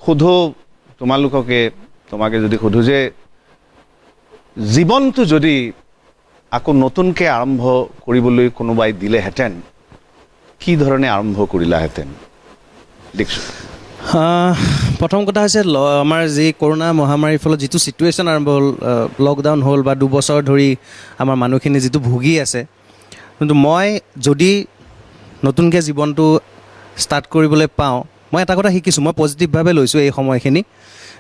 সোধো তোমাকে যদি সোধো যে জীৱনটো যদি আকৌ নতুনকৈ আৰম্ভ কৰিবলৈ কোনোবাই দিলেহেঁতেন কি ধৰণে আৰম্ভ কৰিলাহেঁতেন দেখিছোঁ? প্ৰথম কথা হৈছে আমাৰ যি কৰোণা মহামাৰীৰ ফলত যিটো ছিটুৱেশ্যন আৰম্ভ হ'ল, লকডাউন হ'ল বা 2 বছৰ ধৰি আমাৰ মানুহখিনি যিটো ভুগি আছে, কিন্তু মই যদি নতুনকৈ জীৱনটো ষ্টাৰ্ট কৰিবলৈ পাওঁ, মই এটা কথা শিকিছোঁ, মই পজিটিভভাৱে লৈছোঁ এই সময়খিনি,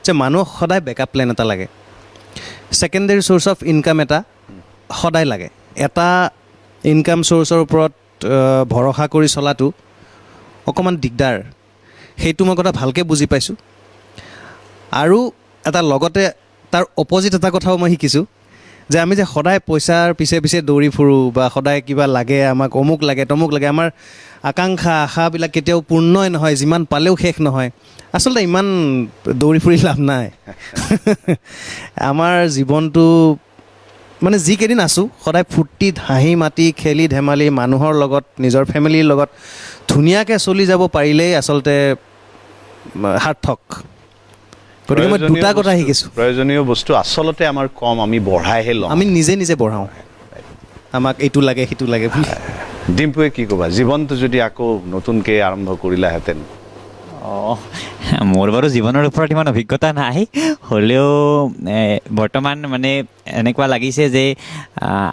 যে মানুহক সদায় বেকআপ প্লেন এটা লাগে, ছেকেণ্ডেৰী চ'ৰ্চ অফ ইনকাম এটা সদায় লাগে। এটা ইনকাম চ'ৰ্চৰ ওপৰত ভৰসা কৰি চলাটো অকণমান দিগদাৰ, সেইটো মই কথা ভালকৈ বুজি পাইছোঁ। আৰু এটা লগতে তাৰ অপজিট এটা কথাও মই শিকিছোঁ, যে আমি যে সদায় পইচাৰ পিছে পিছে দৌৰি ফুৰোঁ বা সদায় কিবা লাগে, আমাক অমুক লাগে তমুক লাগে, আমাৰ আকাংক্ষা আশাবিলাক কেতিয়াও পূৰ্ণই নহয়, যিমান পালেও শেষ নহয়। আচলতে ইমান দৌৰি ফুৰি লাভ নাই। আমাৰ জীৱনটো মানে যিকেইদিন আছোঁ সদায় ফূৰ্তিত হাঁহি মাতি খেলি ধেমালি মানুহৰ লগত নিজৰ ফেমিলিৰ লগত ধুনীয়াকৈ চলি যাব পাৰিলেই আচলতে সাৰ্থক। গতিকে মই দুটা কথা শিকিছোঁ। প্ৰয়োজনীয় বস্তু আচলতে আমাৰ কম, আমি বঢ়াইহে লওঁ, আমি নিজে বঢ়াওঁ, আমাক এইটো লাগে সেইটো লাগে বুলি। ডিম্পুৱে কি ক'বা, জীৱনটো যদি আকৌ নতুনকৈ আৰম্ভ কৰিলাহেঁতেন? মোৰ বাৰু জীৱনৰ ওপৰত ইমান অভিজ্ঞতা নাই, হ'লেও বৰ্তমান মানে এনেকুৱা লাগিছে যে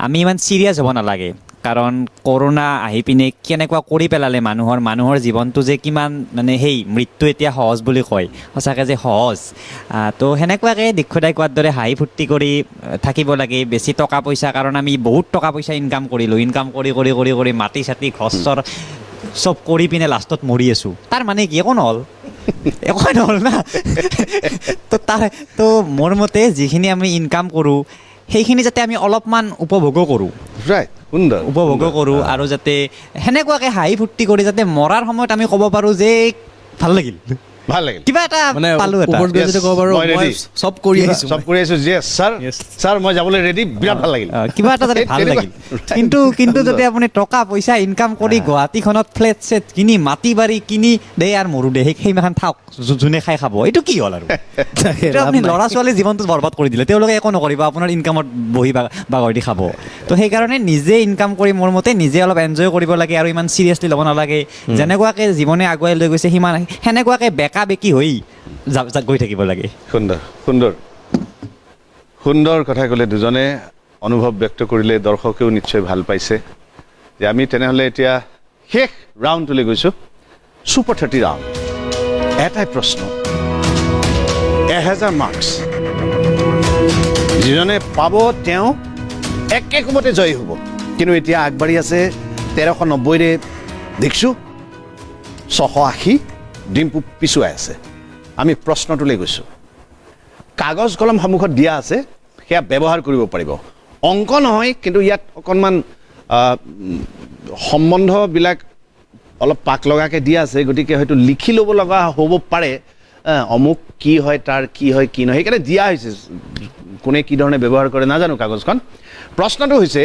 আমি ইমান ছিৰিয়াছ হ'ব নালাগে। কাৰণ কৰোণা আহি পিনে কেনেকুৱা কৰি পেলালে মানুহৰ জীৱনটো যে কিমান মানে মৃত্যু এতিয়া সহজ বুলি কয়, সঁচাকৈ যে সহজ। তো সেনেকুৱাকৈ দীক্ষদাই কোৱাৰ দৰে হাঁহি ফূৰ্তি কৰি থাকিব লাগে। বেছি টকা পইচা, কাৰণ আমি বহুত টকা পইচা ইনকাম কৰিলোঁ, ইনকাম কৰি মাটি চাটি ঘৰ চৰ চব কৰি পিনে লাষ্টত মৰি আছোঁ। তাৰ মানে কি একো নহ'ল, একোৱে নহ'ল না। তো মোৰ মতে যিখিনি আমি ইনকাম কৰোঁ সেইখিনি যাতে আমি অলপমান উপভোগো কৰোঁ, উপভোগো কৰোঁ, আৰু যাতে সেনেকুৱাকৈ হাঁহি ফূৰ্তি কৰি যাতে মৰাৰ সময়ত আমি ক'ব পাৰোঁ যে ভাল লাগিল কিবা এটা পালোঁ, চব কৰি আহিছোঁ, ছাৰ মই যাবলৈ ৰেডি, বিৰাট ভাল লাগিল, কিবা এটা যাতে ভাল লাগিল। কিন্তু যদি আপুনি টকা পইচা ইনকাম কৰি গুৱাহাটীখনত ফ্লেট চেট কিনি মাটি বাৰী কিনি দে আৰু মৰো দে, সেইমাখান থাকক, যোনে খাই খাব, এইটো কি হ'ল? আৰু আপুনি ল'ৰা ছোৱালীৰ জীৱনটো বৰবাদ কৰি দিলে, তেওঁলোকে একো নকৰিব, আপোনাৰ ইনকামত বহি বাগৰ দি খাব। তো সেইকাৰণে নিজে ইনকাম কৰি মোৰ মতে নিজে অলপ এনজয় কৰিব লাগে, আৰু ইমান চিৰিয়াছলি ল'ব নালাগে। যেনেকুৱাকৈ জীৱনে আগুৱাই লৈ গৈছে সেনেকুৱাকৈ বেকি হৈ গৈ থাকিব লাগে। সুন্দৰ কথা ক'লে দুজনে, অনুভৱ ব্যক্ত কৰিলে, দৰ্শকেও নিশ্চয় ভাল পাইছে। যে আমি তেনেহ'লে এতিয়া শেষ ৰাউণ্ডটোলৈ গৈছোঁ, ছুপাৰ 30 ৰাউণ্ড। এটাই প্ৰশ্ন, 1000 মাৰ্কছ, যিজনে পাব তেওঁ একে কোবতে জয়ী হ'ব। কিন্তু এতিয়া আগবাঢ়ি আছে 1390ৰে দেখিছোঁ, 680, ডিম্পু পিছুৱাই আছে। আমি প্ৰশ্নটোলৈ গৈছোঁ, কাগজ কলম সন্মুখত দিয়া আছে, সেয়া ব্যৱহাৰ কৰিব পাৰিব। অংক নহয়, কিন্তু ইয়াত অকণমান সম্বন্ধবিলাক অলপ পাক লগাকৈ দিয়া আছে, গতিকে হয়তো লিখি ল'ব লগা হ'ব পাৰে, অমুক কি হয় তাৰ কি হয় কি নহয়, সেইকাৰণে দিয়া হৈছে। কোনে কি ধৰণে ব্যৱহাৰ কৰে নাজানো কাগজখন। প্ৰশ্নটো হৈছে,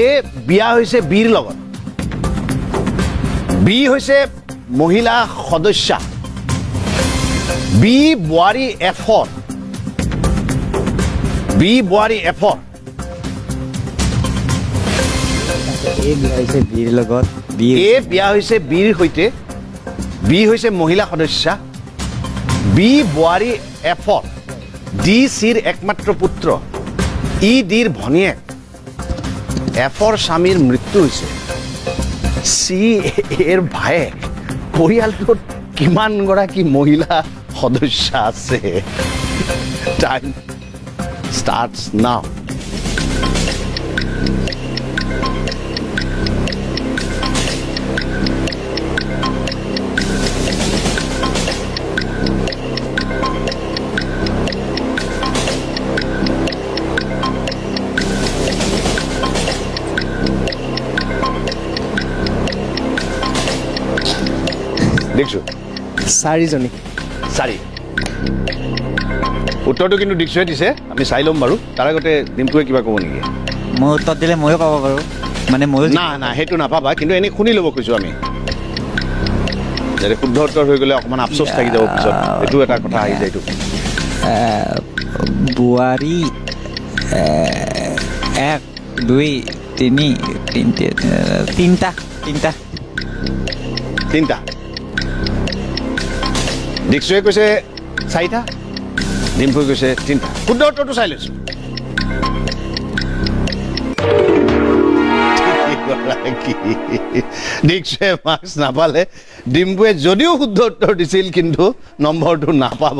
এ বিয়া হৈছে বিৰ লগত, বি হৈছে মহিলা সদস্যা, বি বোৱাৰী এফৰ, বি বোৱাৰী এফৰ, এ বিয়া হৈছে বিৰ লগত, এ বিয়া হৈছে বিৰ সৈতে, বি হৈছে মহিলা সদস্যা, বি বোৱাৰী এফৰ, ডি চিৰ একমাত্ৰ পুত্ৰ, ই ডিৰ ভনীয়েক, এফৰ স্বামীৰ মৃত্যু হৈছে, চি এৰ ভায়েক, পৰিয়ালটোত কিমানগৰাকী মহিলা সদস্য আছে? টাইম ষ্টাৰ্টছ নাও। দেখিছোঁ 4জনী। 4। উত্তৰটো কিন্তু দীক্ষয়ে দিছে, আমি চাই ল'ম বাৰু। তাৰ আগতে ডিম্পুৱে কিবা ক'ব নেকি? মই উত্তৰ দিলে ময়ো পাব পাৰোঁ, মানে ময়ো না সেইটো নাপাবা, কিন্তু এনেই শুনি ল'ব খুজিছোঁ আমি। যাতে শুদ্ধ উত্তৰ হৈ গ'লে অকণমান আফচোচ থাকি যাব পিছত, এইটো এটা কথা আহি যায় এইটো। বোৱাৰী 1 2 3 তিনিটা দীক্ষুৱে কৈছে 4টা, ডিম্পুৱে কৈছে 3টা। শুদ্ধ উত্তৰটো চাই লৈছোঁ। দীক্ষুৱে মাৰ্কছ নাপালে, ডিম্পুৱে যদিও শুদ্ধ উত্তৰ দিছিল কিন্তু নম্বৰটো নাপাব।